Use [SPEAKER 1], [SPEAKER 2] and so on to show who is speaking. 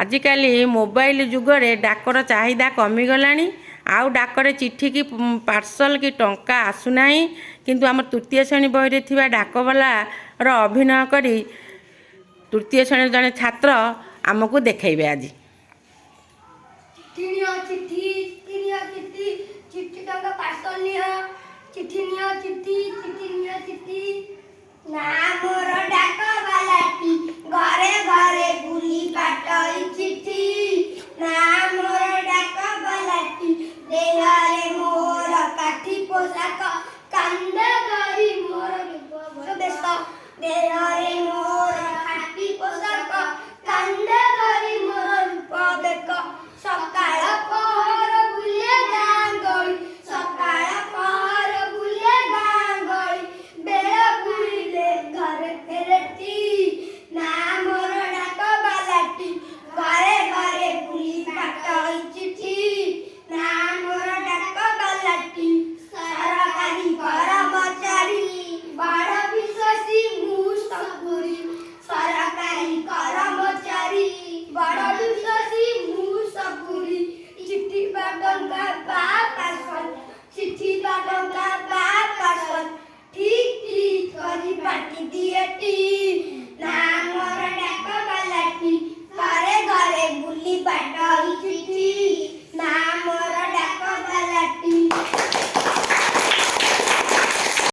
[SPEAKER 1] आजिकाली mobile जुगरे डाकर चाहिदा कमिगलानी आउ डाकरे चिठी की पार्सल की टंका आसुना किंतु आम तृतीय श्रेणी बही थी डाकवालार अभिनय करी तृतीय श्रेणी जड़े छात्र आमको देखेबे आज
[SPEAKER 2] घरे घरे बुली पाटई चिट्ठी ना मोर डाक बालाटी देहरे मोर काठी पोशाक कांदे गरी मोर बेस देहरे मोर काठी पोशाक कांदे गरी मोर रूप बेक सकाळ पहर बुले गां गई सकाळ पहर बुले गां गई बेळ बुलिले घरे फेरती ना मोर डाक बालाटी घरे घरे बुली पाटई चिठी ना मोर डाक बालाटी सरकारी कर्मचारी बड़ विश्वासी मु सकुरी सरकारी कर्मचारी बड़ विश्वासी मु सकुरी चिठी बाटंका बा पार्सल चिठी बाटंका बा पार्सल ठीक ठीक करी पाटी दिएटी ना